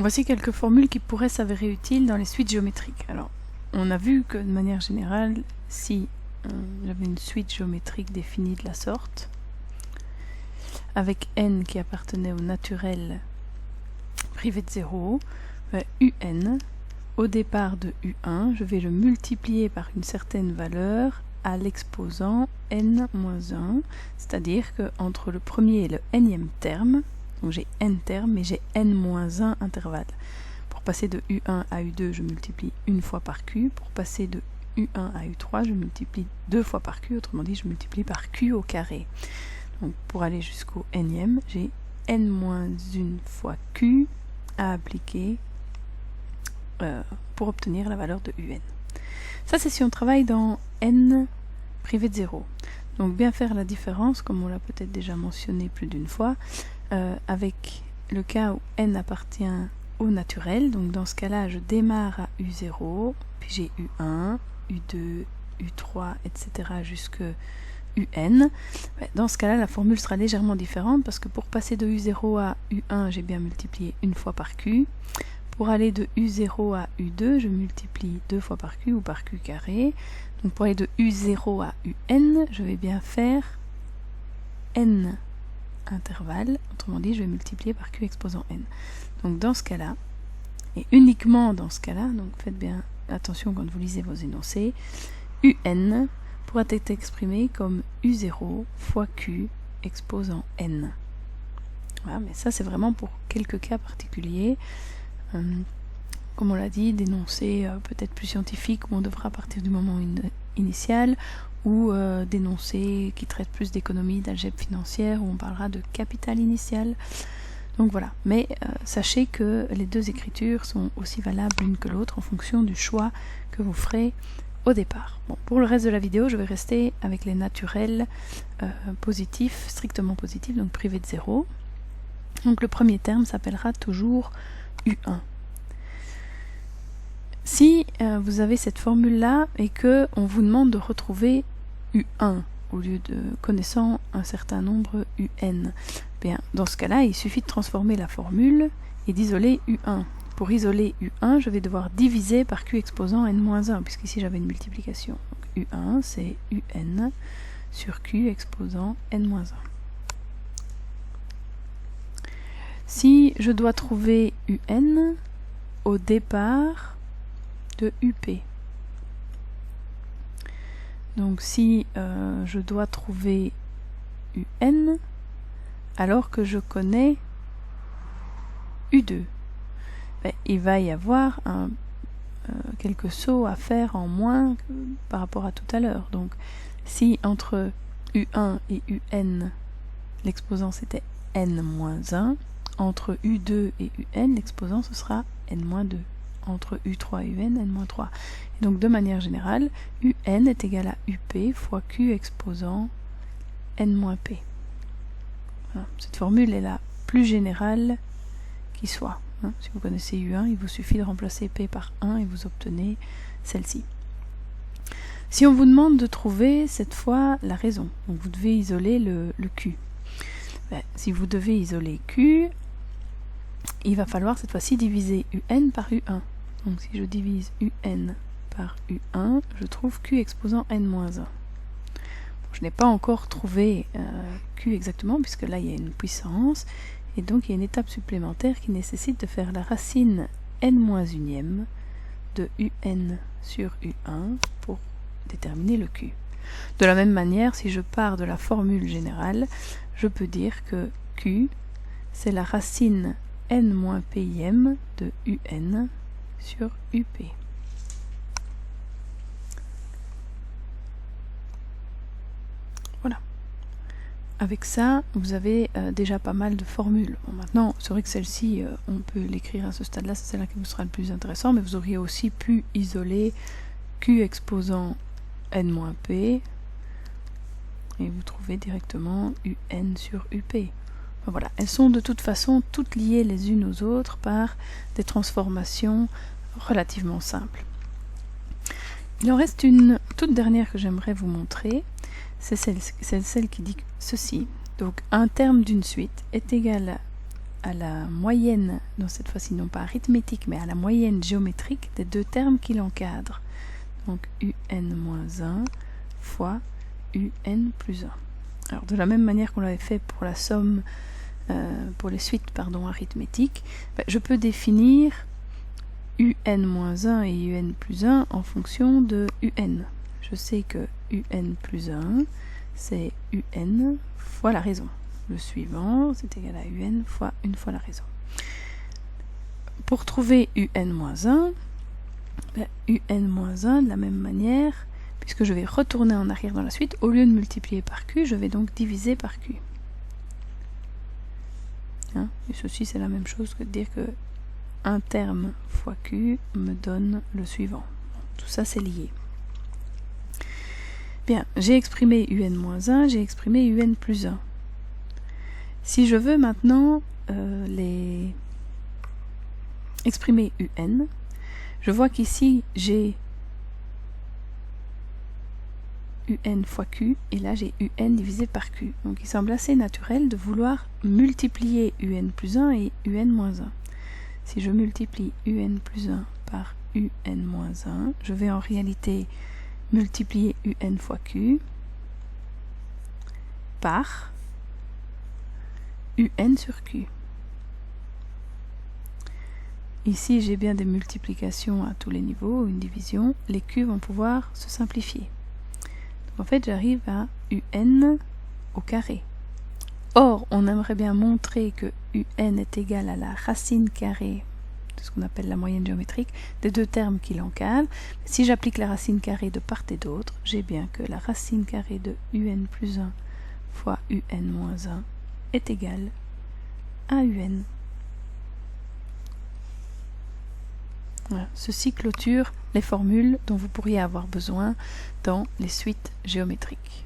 Voici quelques formules qui pourraient s'avérer utiles dans les suites géométriques. Alors, on a vu que de manière générale, si j'avais une suite géométrique définie de la sorte, avec n qui appartenait au naturel privé de 0, un, au départ de u1, je vais le multiplier par une certaine valeur à l'exposant n-1, c'est-à-dire qu'entre le premier et le nème terme, donc j'ai n termes, mais j'ai n-1 intervalle. Pour passer de u1 à u2, je multiplie une fois par q. Pour passer de u1 à u3, je multiplie deux fois par q, autrement dit, je multiplie par q au carré. Donc pour aller jusqu'au nème, j'ai n-1 fois q à appliquer pour obtenir la valeur de un. Ça, c'est si on travaille dans n privé de 0. Donc bien faire la différence, comme on l'a peut-être déjà mentionné plus d'une fois, avec le cas où n appartient au naturel. Donc dans ce cas-là, je démarre à u0, puis j'ai u1, u2, u3, etc. jusque un. Dans ce cas-là, la formule sera légèrement différente parce que pour passer de u0 à u1, j'ai bien multiplié une fois par q. Pour aller de u0 à u2, je multiplie deux fois par q ou par q carré. Donc pour aller de u0 à un, je vais bien faire n intervalle, autrement dit, je vais multiplier par q exposant n. Donc dans ce cas-là, et uniquement dans ce cas-là, donc faites bien attention quand vous lisez vos énoncés, un pourra être exprimé comme u0 fois q exposant n. Voilà, mais ça c'est vraiment pour quelques cas particuliers. Comme on l'a dit, d'énoncés peut-être plus scientifiques où on devra partir du moment initial, ou d'énoncés qui traitent plus d'économie, d'algèbre financière, où on parlera de capital initial. Donc voilà, mais sachez que les deux écritures sont aussi valables l'une que l'autre en fonction du choix que vous ferez au départ. Bon, pour le reste de la vidéo, je vais rester avec les naturels positifs, strictement positifs, donc privés de 0. Donc le premier terme s'appellera toujours u1. Si vous avez cette formule-là et que on vous demande de retrouver u1 au lieu de connaissant un certain nombre un, bien, dans ce cas-là, il suffit de transformer la formule et d'isoler u1. Pour isoler u1, je vais devoir diviser par q exposant n-1, puisqu'ici j'avais une multiplication. Donc u1, c'est un sur q exposant n-1. Si je dois trouver un au départ de up, donc si je dois trouver un alors que je connais u2, ben, il va y avoir quelques sauts à faire en moins par rapport à tout à l'heure. Donc si entre u1 et un l'exposant c'était n-1, entre u2 et un l'exposant ce sera n-2. Entre u3 et un, n-3. Et donc de manière générale, un est égal à up fois q exposant n-p. Voilà. Cette formule est la plus générale qui soit. Si vous connaissez u1, il vous suffit de remplacer p par 1 et vous obtenez celle-ci. Si on vous demande de trouver cette fois la raison, donc vous devez isoler le q. Ben, si vous devez isoler q, il va falloir cette fois-ci diviser un par u1. Donc si je divise un par u1, je trouve q exposant n-1. Bon, je n'ai pas encore trouvé q exactement, puisque là il y a une puissance, et donc il y a une étape supplémentaire qui nécessite de faire la racine n-1 de un sur u1 pour déterminer le q. De la même manière, si je pars de la formule générale, je peux dire que q, c'est la racine n-pim de un sur up. Voilà. Avec ça, vous avez déjà pas mal de formules. Bon, maintenant, c'est vrai que celle-ci, on peut l'écrire à ce stade-là, c'est celle-là qui vous sera le plus intéressant, mais vous auriez aussi pu isoler q exposant n-p, et vous trouvez directement un sur up. Voilà, elles sont de toute façon toutes liées les unes aux autres par des transformations relativement simples. Il en reste une toute dernière que j'aimerais vous montrer, c'est celle qui dit ceci. Donc un terme d'une suite est égal à la moyenne, donc cette fois-ci non pas arithmétique, mais à la moyenne géométrique des deux termes qui l'encadrent. Donc un-1 fois un plus 1. Alors de la même manière qu'on l'avait fait pour la somme, pour les suites arithmétiques, je peux définir un-1 et un plus 1 en fonction de un. Je sais que un plus 1, c'est un fois la raison. Le suivant, c'est égal à un fois une fois la raison. Pour trouver un-1, un-1 de la même manière, puisque je vais retourner en arrière dans la suite, au lieu de multiplier par q, je vais donc diviser par q. Hein? Et ceci, c'est la même chose que de dire que un terme fois q me donne le suivant. Tout ça, c'est lié. Bien, j'ai exprimé un-1, j'ai exprimé un plus 1. Si je veux maintenant exprimer un, je vois qu'ici j'ai un fois q, et là j'ai un divisé par q. Donc il semble assez naturel de vouloir multiplier un plus 1 et un moins 1. Si je multiplie un plus 1 par un moins 1, je vais en réalité multiplier un fois q par un sur q. Ici, j'ai bien des multiplications à tous les niveaux, une division. Les q vont pouvoir se simplifier. Donc, en fait, j'arrive à un au carré. Or, on aimerait bien montrer que un est égal à la racine carrée de ce qu'on appelle la moyenne géométrique des deux termes qui l'encadrent. Si j'applique la racine carrée de part et d'autre, j'ai bien que la racine carrée de un plus 1 fois un moins 1 est égale à un. Voilà. Ceci clôture les formules dont vous pourriez avoir besoin dans les suites géométriques.